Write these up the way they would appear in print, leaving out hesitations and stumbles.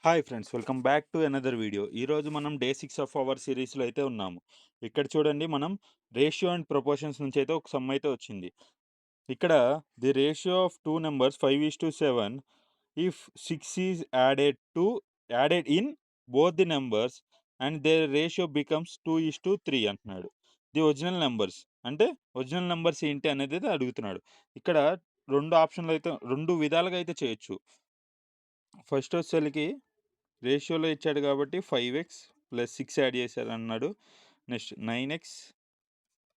Hi friends, welcome back to another video. ఈరోజు మనం day 6 of our సిరీస్‌లో అయితే ఉన్నాము. ఇక్కడ చూడండి, మనం రేషియో అండ్ ప్రపోర్షన్స్ నుంచి అయితే ఒక సమ్ అయితే వచ్చింది. ఇక్కడ the ratio of 2 numbers 5:7 if 6 is added in both the numbers and their ratio becomes 2:3 అంటున్నాడు. ది ఒరిజినల్ నంబర్స్ అంటే ఒరిజినల్ నంబర్స్ ఏంటి అనేది అయితే అడుగుతున్నాడు. ఇక్కడ 2 ఆప్షన్‌లు అయితే 2 విధాలుగా అయితే చేయొచ్చు. ఫస్ట్ వచ్చేసరికి రేషియోలో ఇచ్చాడు కాబట్టి 5x ప్లస్ 6 యాడ్ చేశారన్నాడు. Next 9x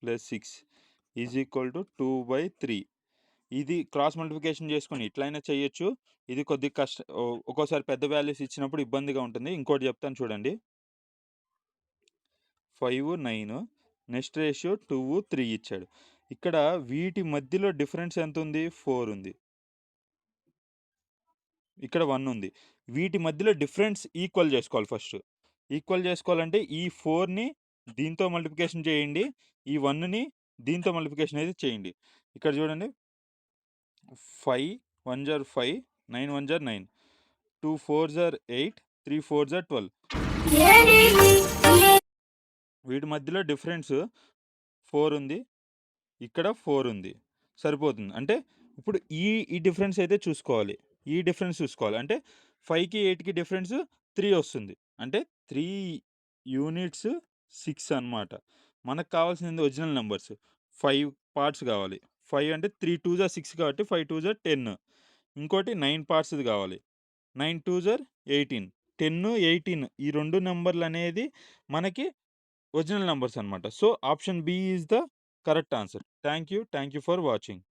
plus 6 is equal to 2/3. ఇది క్రాస్ మల్టిప్లికేషన్ చేసుకొని ఇట్లయినా చేయొచ్చు. ఇది కొద్దిగా ఒక్కోసారి పెద్ద వాల్యూస్ ఇచ్చినప్పుడు ఇబ్బందిగా ఉంటుంది. ఇంకోటి చెప్తాను చూడండి. 5, 9 నెక్స్ట్ రేషియో 2, 3 ఇచ్చాడు. ఇక్కడ వీటి మధ్యలో డిఫరెన్స్ ఎంత ఉంది? 4 ఉంది. ఇక్కడ 1 ఉంది. వీటి మధ్యలో డిఫరెన్స్ ఈక్వల్ చేసుకోవాలి ఫస్ట్. ఈక్వల్ చేసుకోవాలంటే ఈ 4ని దీంతో మల్టిప్లికేషన్ చేయండి. ఈ 1ని దీంతో మల్టిప్లికేషన్ అయితే చేయండి. ఇక్కడ చూడండి, 5 1 జార్ 5, 9 1 జార్ 9, 2 4 జార్ 8, 3 4 జార్ 12. వీటి మధ్యలో డిఫరెన్స్ 4 ఉంది. ఇక్కడ 4 ఉంది. సరిపోతుంది. అంటే ఇప్పుడు ఈ డిఫరెన్స్ అయితే చూసుకోవాలి. ఈ డిఫరెన్స్ చూసుకోవాలి. అంటే 5కి 8కి డిఫరెన్స్ 3 వస్తుంది. అంటే 3 యూనిట్స్ 6 అన్నమాట. మనకు కావాల్సింది ఒరిజినల్ నంబర్స్. 5 పార్ట్స్ కావాలి. 5 అంటే 3 2 జార్ 6 కాబట్టి 5 2 జార్ 10. ఇంకోటి 9 పార్ట్స్‌ది కావాలి. 9 2 జార్ 18. 10, 18 ఈ 2 నంబర్‌లనేది మనకి ఒరిజినల్ నంబర్స్ అన్నమాట. So, option B is the correct answer. Thank you. Thank you for watching.